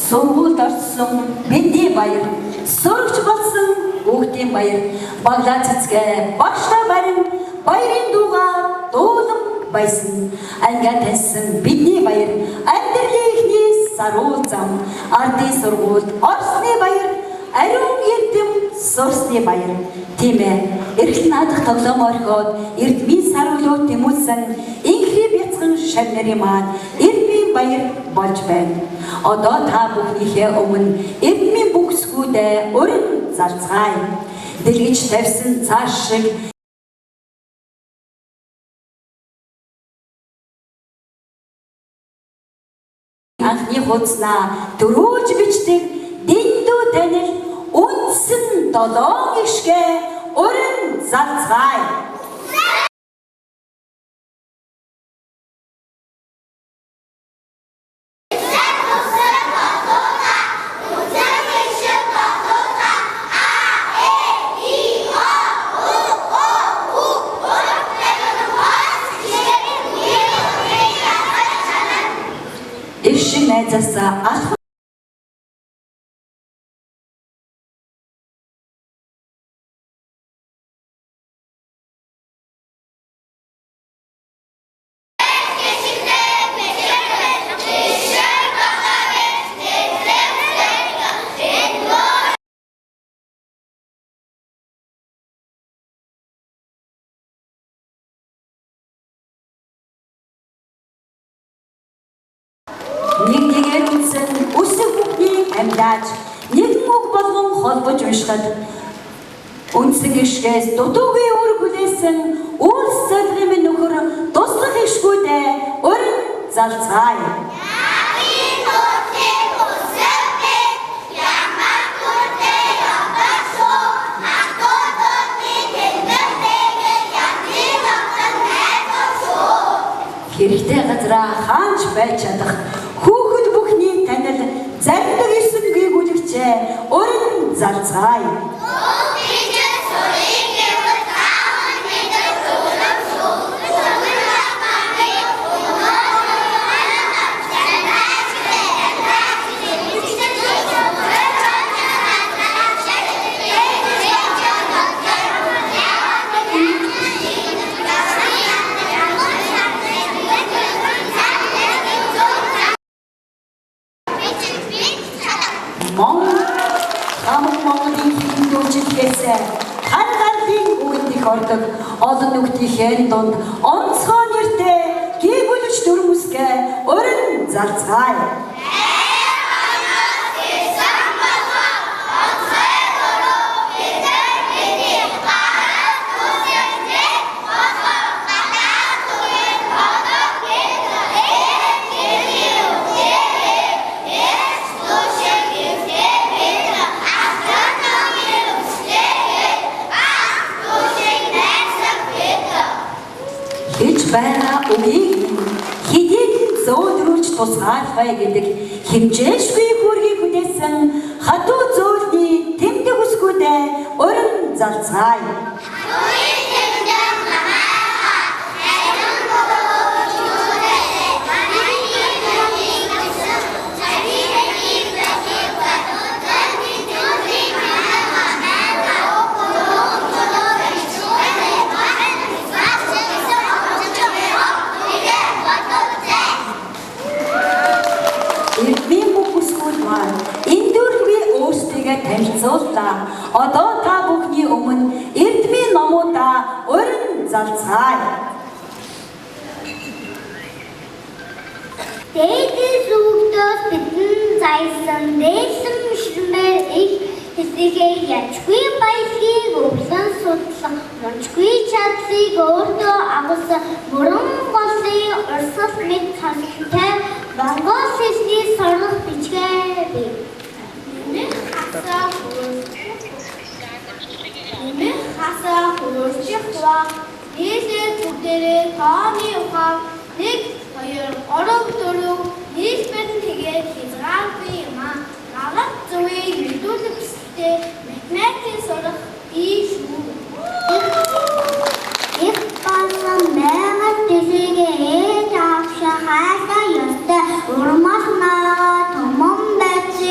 Сургуульд орсон Бэндийн баяр, сурагч болсон Хүүхдийн баяр, Баглаа цэцгээ, Багштай барин, баярын дууга дуулам байсан. Ангиа таньсан бидний баяр, амьдралын эхний саруул зам, ардын сургуульд орсны баяр, ариун эрдэм сурсны баяр. Тийм ээ, эргэлт наадах тоглоом орхиод эрдмийн саруулууд тэмүүлсэн инхри бяцхан шавнарын маань эрдмийн баяр болж байна. Одоо та бүхнийхээ өмнө эрдмийн бүхсгүүдээ өрн зарцгаая. Дэлгэж тавьсан цааш шиг анхны хуудснаа дөрүүлж бичдэг дэндүү танил үндсэн долоон гişгээ өрн зарцгаая. Ишин найзаасаа алх нэгнийгээр үтсэн үсэг бүхний амьдаач нэгэн үг болгон холбож уншихад үндсэн гişгээс дутуугийн үр хүлээсэн үйлс зорилгын нөхөр туслах ишгүүдээ өрн залцгаая. Хэрэгтэй газараа хаанч байж чадах хүүхэд бүхний танил зардаг ирсэн гүйгүүлэгчээ өрн залцгаая. Монголын хиндүүчилгээс хангалтын үгдэх ордог олон нүгтийн дунд онцгой нэртэй гүйгүүлэгч дүрмүсгээ өрн залцгаая. Гэж байгаа үгийг хэдийн зөөлрүүлж тусгаарлахай гэдэг хэмжээшгүй хүргийг хүлээсэн хатуу зөөлний тэмдэг үсгүүдээ өрн залцгаая. Танилцууллаа. Одоо та бүхний өмнө эрдмийн номуудаа өрн залцгаая. Дээдийн сүгдөөс бидэн зайсан дээсэн ширмээр их хэсгээ ячгүй баялагийг өвлөн судлах мунчгүй чадлыг өөртөө агуулсан бүрэн голын урсгал мэд цалтай монгол хэлний сорлох бичгээ бий. Хасаа хөрчих ба нийлээ бүгдээрээ тооны ухаан 1 2 3 4 нийлбэр тэгээд хязгааргүй юм аа. Нарат зөвийг мэдүүлэх хэрэгтэй математикийн сурах шүү. Их басан мэгт дэлгэгээ таавшаа хаасаа ёстой урмаас наа томон баци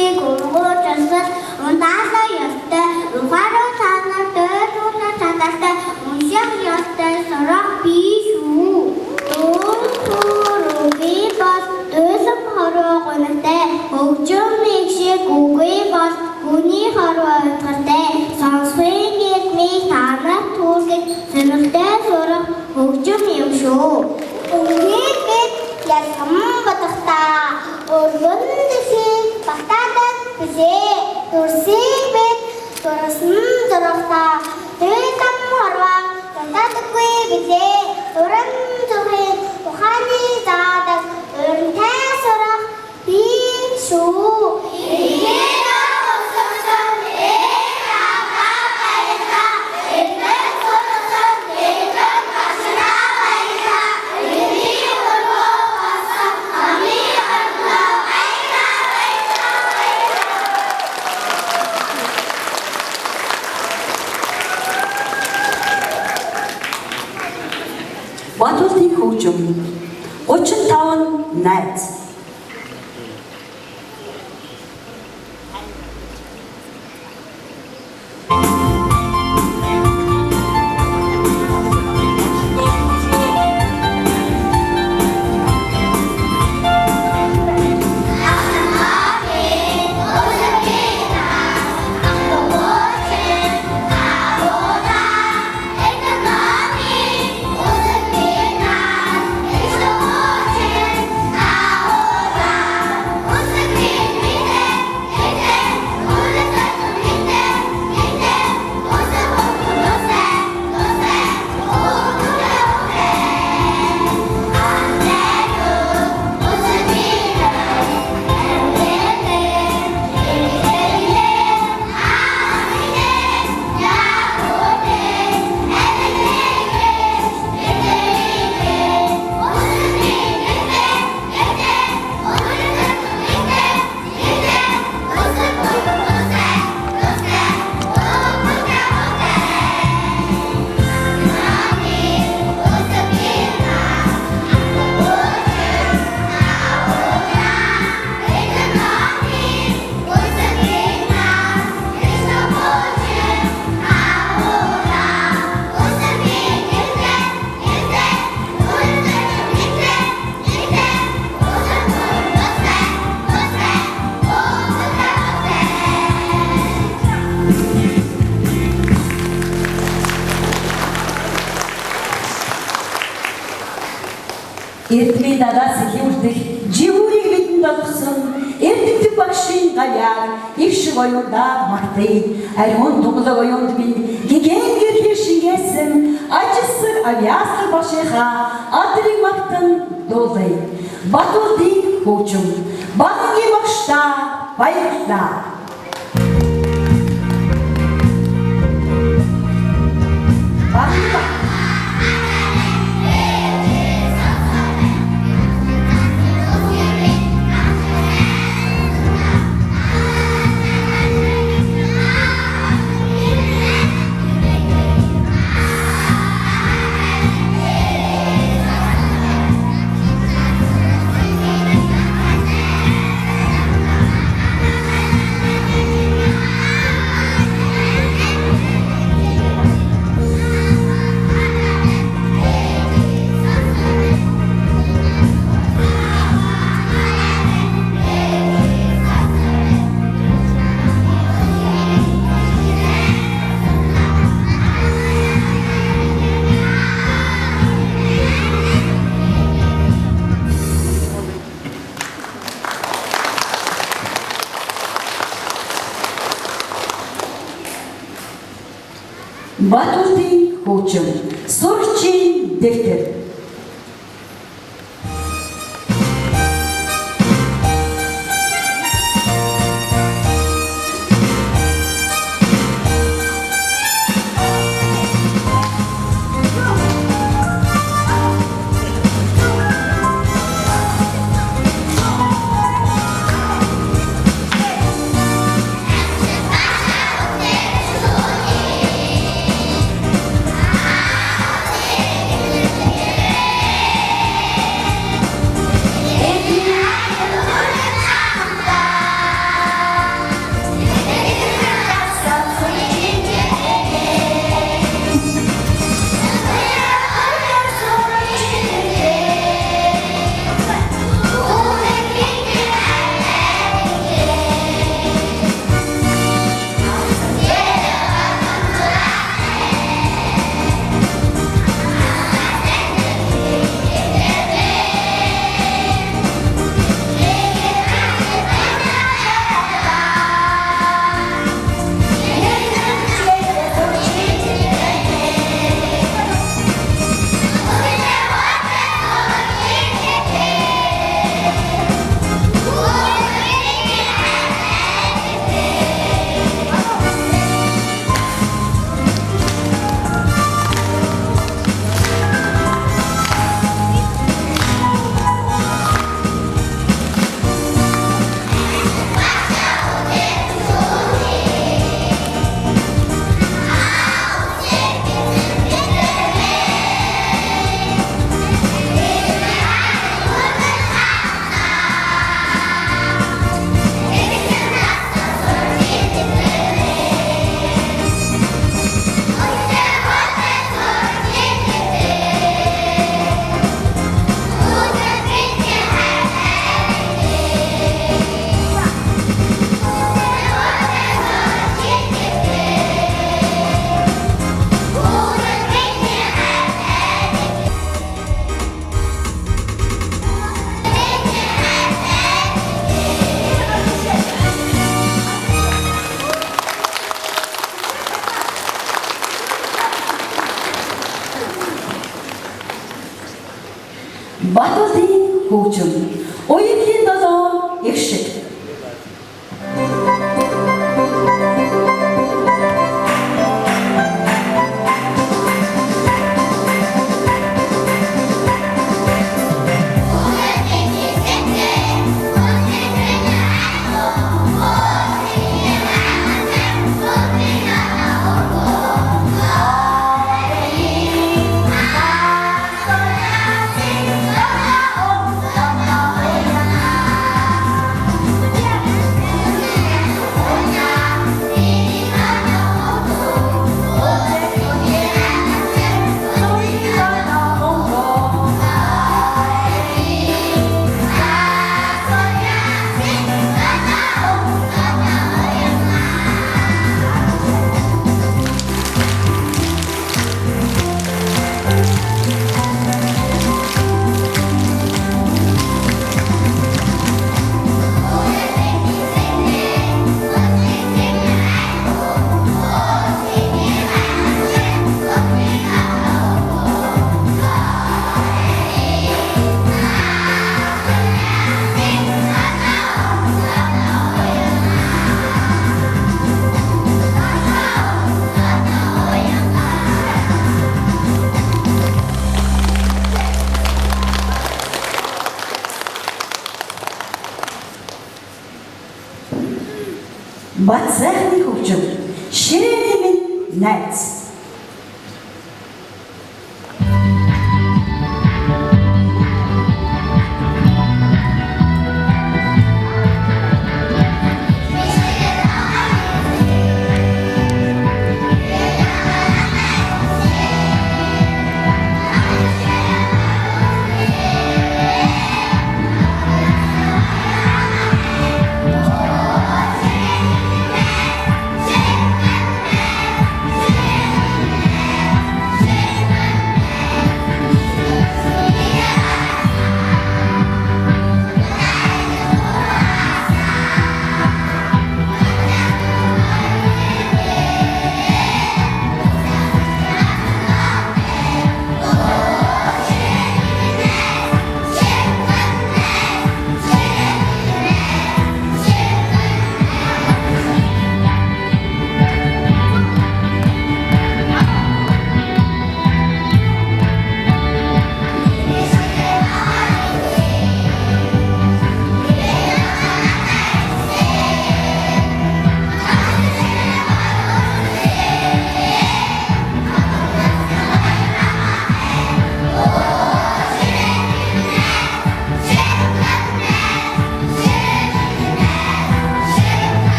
Уран түгел ухааны заадаг өрөнтэй сурах би шүү. Батуулдын хөгжим 35 найз. Эрдмийн дадаас хэлүүлдэх живүүрийг бидэнд олгосон эрдэмтэн багшийн гаяар их шиг оюундаа магтъя. Ариун дуглаг оюунд минь гигэн гэрхэр шингээсэн ажилсаг авьяасар башийнхаа адрыг магтан дуулая. Батуулдын хөгжим багийн багштаа баярлалаа. Батуулдын хөгжим сурагчийн дэвтэр. Yeah. хөгжим. Уянгийн 7 их шиг. Бацахны хөгжим. Ширээний минь найз.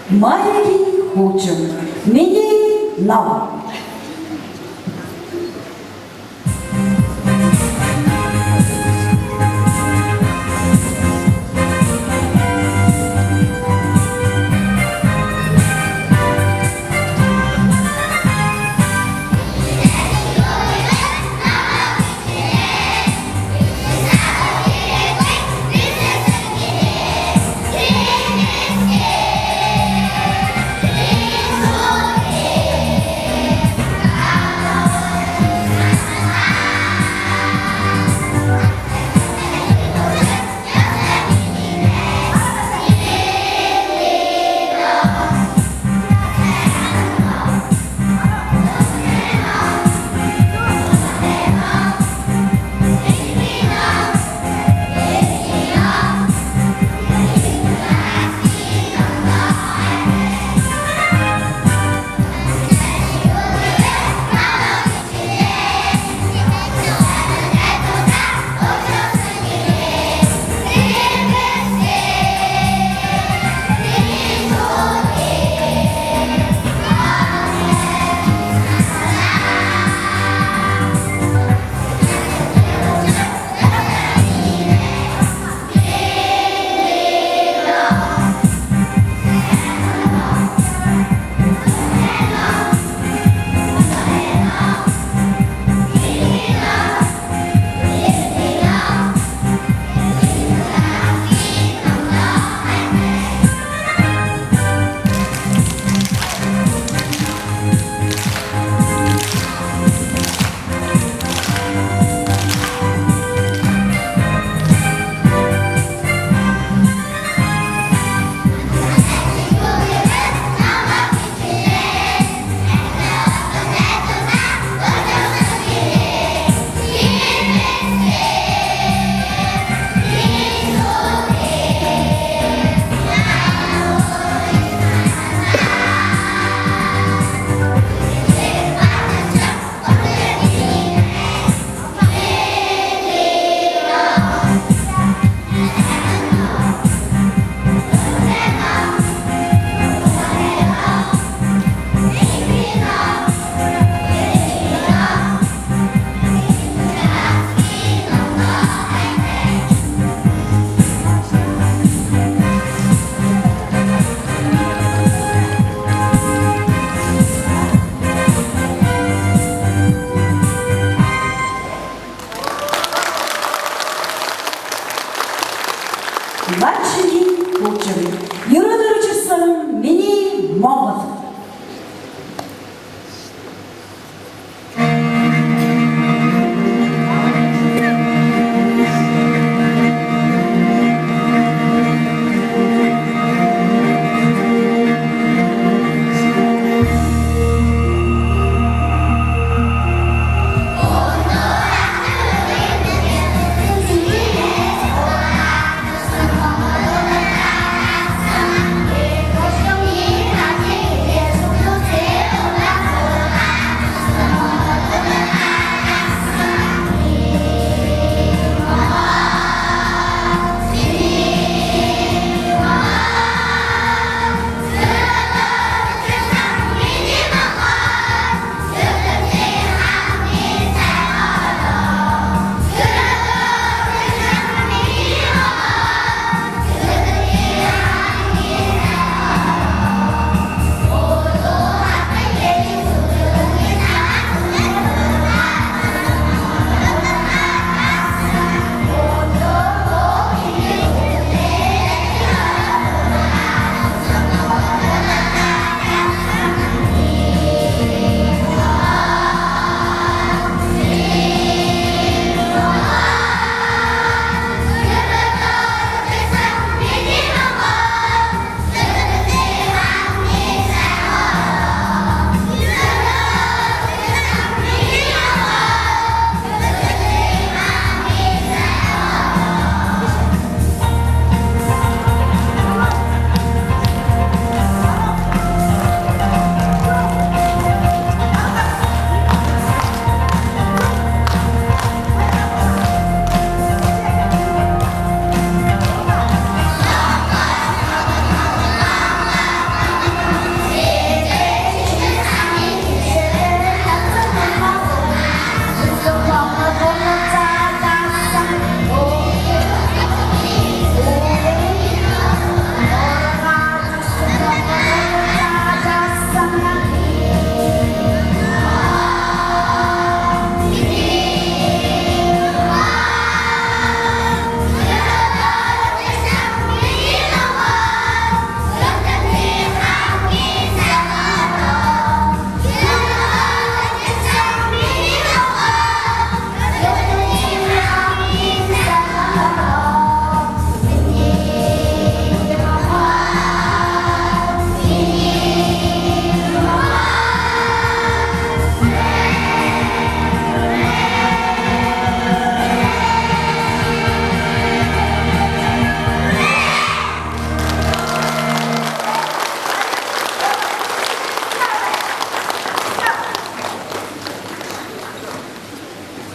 Маягийн хөгжим. Миний нам.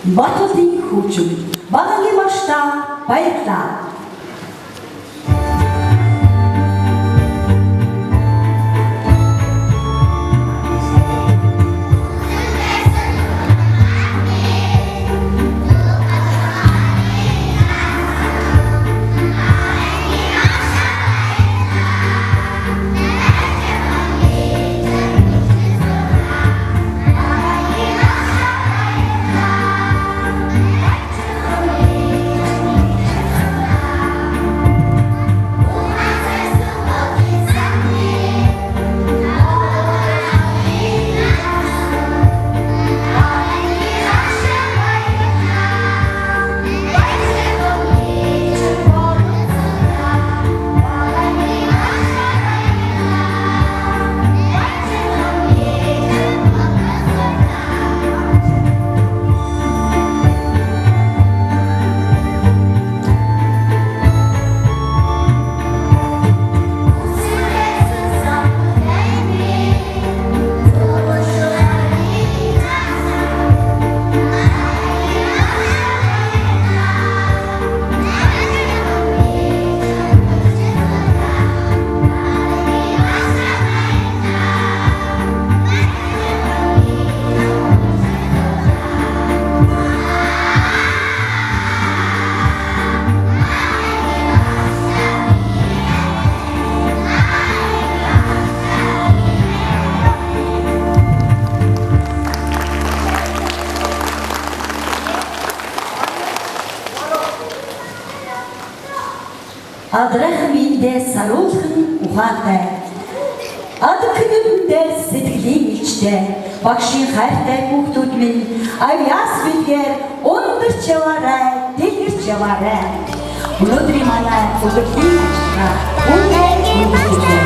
Батылдың хөгжим багагийн башта баярлалаа. Адрах миндээ саруулхан ухаантай. Адгнүндээ сэтгэлийн илчтэй. Багшийн хайртай хүүхдүүд минь авьяас бидгээр ундарч яваарай, дэлгэрч яваарай. Өнөөдрийн манай өглөөний ажлаа үнэн